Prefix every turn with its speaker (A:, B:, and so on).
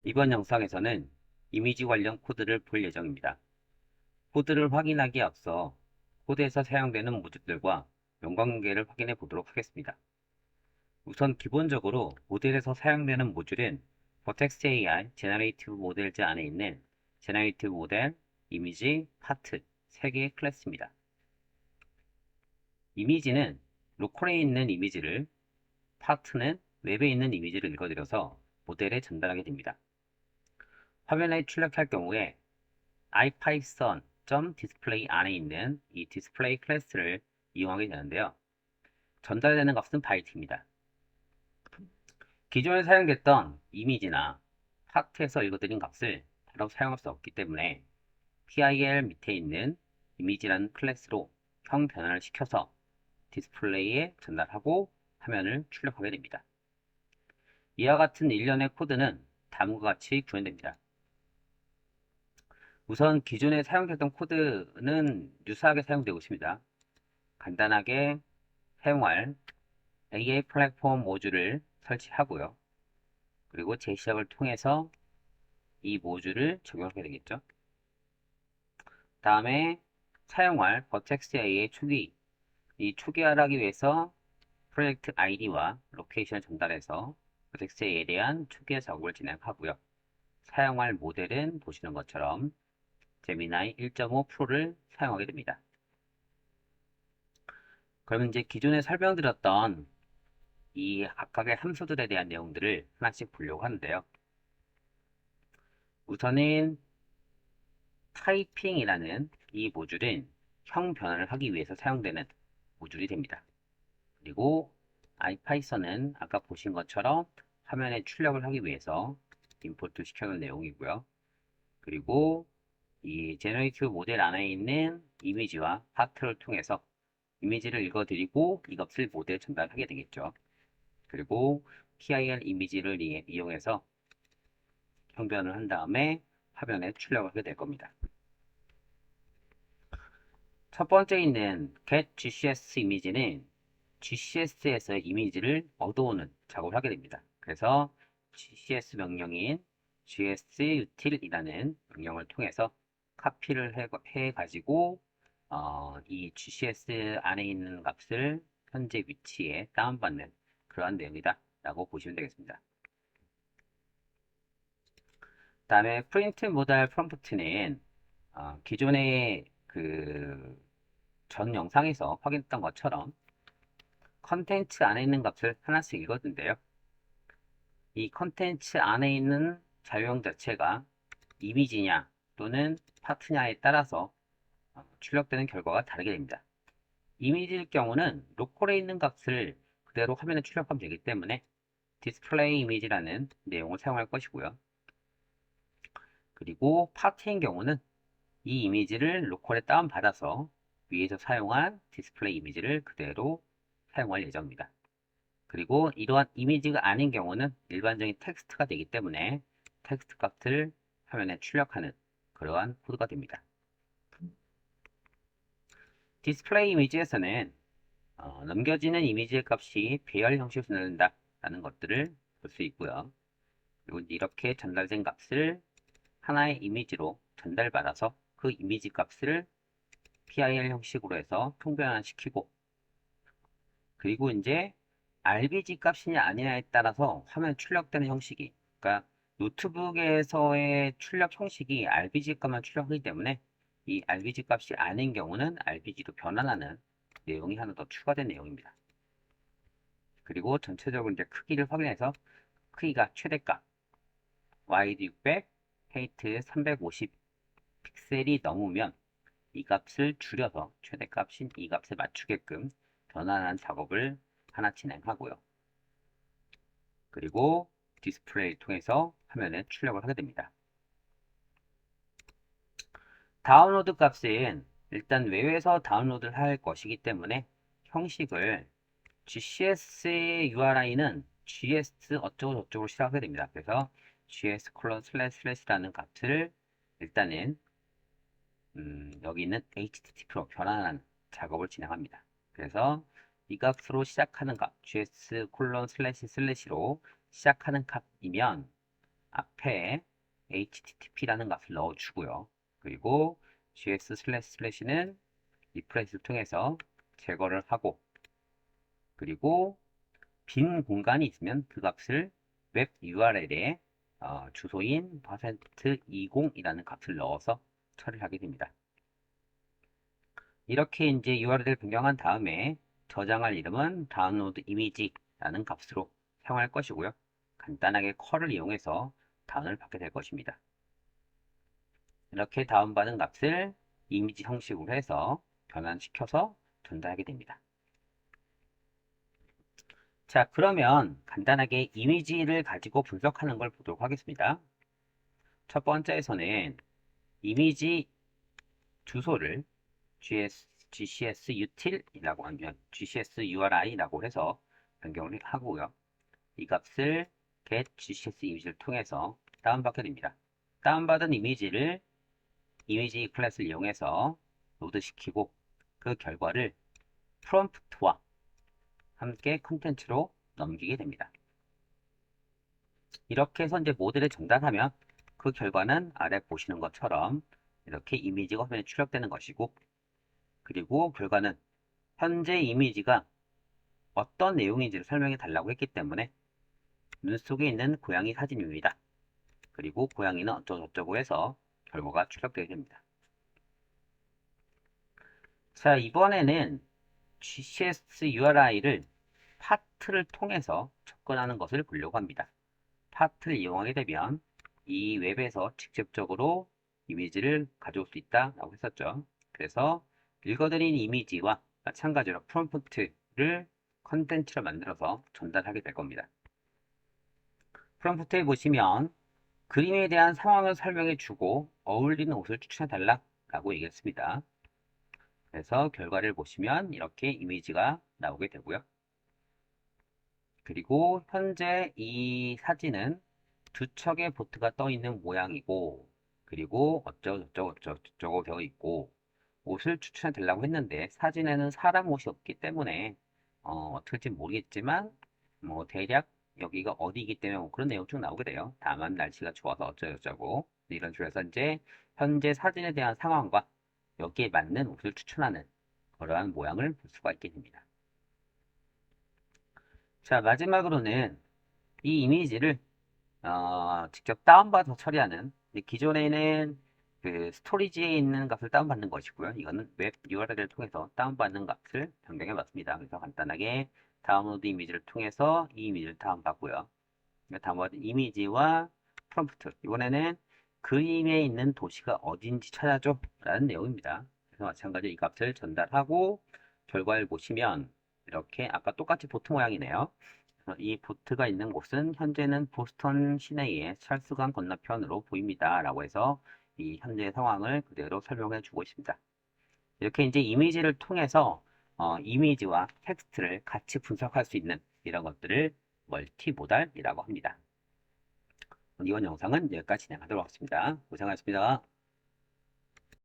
A: 이번 영상에서는 이미지 관련 코드를 볼 예정입니다. 코드를 확인하기에 앞서 코드에서 사용되는 모듈들과 연관관계를 확인해 보도록 하겠습니다. 우선 기본적으로 모델에서 사용되는 모듈은 Vertex AI 제너레이티브 모델즈 안에 있는 제너레이티브 모델, 이미지, 파트 3개의 클래스입니다. 이미지는 로컬에 있는 이미지를, 파트는 웹에 있는 이미지를 읽어들여서 모델에 전달하게 됩니다. 화면에 출력할 경우에 ipython.display 안에 있는 이 display 클래스를 이용하게 되는데요. 전달되는 값은 바이트입니다. 기존에 사용됐던 이미지나 파트에서 읽어드린 값을 바로 사용할 수 없기 때문에 PIL 밑에 있는 이미지라는 클래스로 형 변환을 시켜서 디스플레이에 전달하고 화면을 출력하게 됩니다. 이와 같은 일련의 코드는 다음과 같이 구현됩니다. 우선 기존에 사용됐던 코드는 유사하게 사용되고 있습니다. 간단하게 사용할 AI 플랫폼 모듈을 설치하고요. 그리고 제시작을 통해서 이 모듈을 적용하게 되겠죠. 다음에 사용할 버텍스 AI 초기, 이 초기화를 하기 위해서 프로젝트 아이디와 로케이션을 전달해서 버텍스 AI에 대한 초기화 작업을 진행하고요. 사용할 모델은 보시는 것처럼 제미나이 1.5 프로를 사용하게 됩니다. 그러면 이제 기존에 설명드렸던 이 각각의 함수들에 대한 내용들을 하나씩 보려고 하는데요. 우선은 타이핑이라는 이 모듈은 형 변환을 하기 위해서 사용되는 모듈이 됩니다. 그리고 IPython은 아까 보신 것처럼 화면에 출력을 하기 위해서 임포트 시켜놓은 내용이고요. 그리고 이 제너레이티브 모델 안에 있는 이미지와 파트를 통해서 이미지를 읽어드리고 이것을 모델에 전달하게 되겠죠. 그리고 PIL 이미지를 이용해서 형변을 한 다음에 화면에 출력을 하게 될 겁니다. 첫 번째 있는 get GCS 이미지는 GCS에서 이미지를 얻어오는 작업을 하게 됩니다. 그래서 GCS 명령인 gsutil이라는 명령을 통해서 카피를 해가지고 이 GCS 안에 있는 값을 현재 위치에 다운받는 그러한 내용이다 라고 보시면 되겠습니다. 다음에 프린트 모달 프롬프트는 기존의 그 전 영상에서 확인했던 것처럼 컨텐츠 안에 있는 값을 하나씩 읽었는데요. 이 컨텐츠 안에 있는 자유형 자체가 이미지냐 또는 파트냐에 따라서 출력되는 결과가 다르게 됩니다. 이미지일 경우는 로컬에 있는 값을 그대로 화면에 출력하면 되기 때문에 디스플레이 이미지라는 내용을 사용할 것이고요. 그리고 파트인 경우는 이 이미지를 로컬에 다운받아서 위에서 사용한 디스플레이 이미지를 그대로 사용할 예정입니다. 그리고 이러한 이미지가 아닌 경우는 일반적인 텍스트가 되기 때문에 텍스트 값을 화면에 출력하는 그러한 코드가 됩니다. 디스플레이 이미지에서는 넘겨지는 이미지의 값이 배열 형식으로 전달된다 라는 것들을 볼 수 있고요. 그리고 이렇게 전달된 값을 하나의 이미지로 전달받아서 그 이미지 값을 PIL 형식으로 해서 통변환시키고 그리고 이제 RBG 값이냐 아니냐에 따라서 화면 출력되는 형식이 그러니까 노트북에서의 출력 형식이 RBG 값만 출력하기 때문에 이 RBG 값이 아닌 경우는 RBG로 변환하는 내용이 하나 더 추가된 내용입니다. 그리고 전체적으로 이제 크기를 확인해서 크기가 최대값 와이드 600, 헤이트 350 픽셀이 넘으면 이 값을 줄여서 최대값인 이 값에 맞추게끔 변환하는 작업을 하나 진행하고요. 그리고 디스플레이를 통해서 화면에 출력을 하게 됩니다. 다운로드 값은 일단 외부에서 다운로드를 할 것이기 때문에 형식을 GCS URI는 GS 어쩌고저쩌고 시작하게 됩니다. 그래서 gs://라는 값을 일단은 여기 있는 HTTP로 변환하는 작업을 진행합니다. 그래서 이 값으로 시작하는 값 gs://로 시작하는 값이면 앞에 http라는 값을 넣어주고요. 그리고 gs//는 리프레시를 통해서 제거를 하고, 그리고 빈 공간이 있으면 그 값을 웹 URL에 주소인 %20이라는 값을 넣어서 처리를 하게 됩니다. 이렇게 이제 URL을 변경한 다음에 저장할 이름은 다운로드 이미지라는 값으로 사용할 것이고요. 간단하게 컬을 이용해서 다운을 받게 될 것입니다. 이렇게 다운받은 값을 이미지 형식으로 해서 변환시켜서 전달하게 됩니다. 자, 그러면 간단하게 이미지를 가지고 분석하는 걸 보도록 하겠습니다. 첫 번째에서는 이미지 주소를 GCS util이라고 하면 GCS URI라고 해서 변경을 하고요. 이 값을 get GCS 이미지를 통해서 다운받게 됩니다. 다운받은 이미지를 이미지 클래스를 이용해서 로드시키고 그 결과를 프롬프트와 함께 컨텐츠로 넘기게 됩니다. 이렇게 해서 이제 모델에 전달하면 그 결과는 아래 보시는 것처럼 이렇게 이미지가 화면에 출력되는 것이고, 그리고 결과는 현재 이미지가 어떤 내용인지를 설명해 달라고 했기 때문에 눈 속에 있는 고양이 사진입니다. 그리고 고양이는 어쩌고저쩌고 해서 결과가 출력되게 됩니다. 자, 이번에는 GCS URI를 파트를 통해서 접근하는 것을 보려고 합니다. 파트를 이용하게 되면 이 웹에서 직접적으로 이미지를 가져올 수 있다라고 했었죠. 그래서 읽어드린 이미지와 마찬가지로 프롬프트를 컨텐츠로 만들어서 전달하게 될 겁니다. 프롬프트에 보시면 그림에 대한 상황을 설명해 주고 어울리는 옷을 추천해 달라 라고 얘기했습니다. 그래서 결과를 보시면 이렇게 이미지가 나오게 되고요. 그리고 현재 이 사진은 두 척의 보트가 떠 있는 모양이고, 그리고 어쩌고 되어 있고, 옷을 추천해 달라고 했는데 사진에는 사람 옷이 없기 때문에 어떻게 할지 모르겠지만 뭐 대략 여기가 어디이기 때문에 뭐 그런 내용 쭉 나오게 돼요. 다만 날씨가 좋아서 어쩌고저쩌고 이런 식으로 해서 이제 현재 사진에 대한 상황과 여기에 맞는 옷을 추천하는 그러한 모양을 볼 수가 있게 됩니다. 자, 마지막으로는 이 이미지를 직접 다운받아서 처리하는, 기존에는 그 스토리지에 있는 값을 다운받는 것이고요. 이거는 웹 URL을 통해서 다운받는 값을 변경해 봤습니다. 그래서 간단하게 다운로드 이미지를 통해서 이 이미지를 다운받고요. 다운받은 이미지와 프롬프트, 이번에는 그림에 있는 도시가 어딘지 찾아줘 라는 내용입니다. 그래서 마찬가지로 이 값을 전달하고 결과를 보시면 이렇게 아까 똑같이 보트 모양이네요. 이 보트가 있는 곳은 현재는 보스턴 시내의 찰스강 건너편으로 보입니다. 라고 해서 이 현재 상황을 그대로 설명해 주고 있습니다. 이렇게 이제 이미지를 통해서 이미지와 텍스트를 같이 분석할 수 있는 이런 것들을 멀티모달이라고 합니다. 이번 영상은 여기까지 진행하도록 하겠습니다. 고생하셨습니다.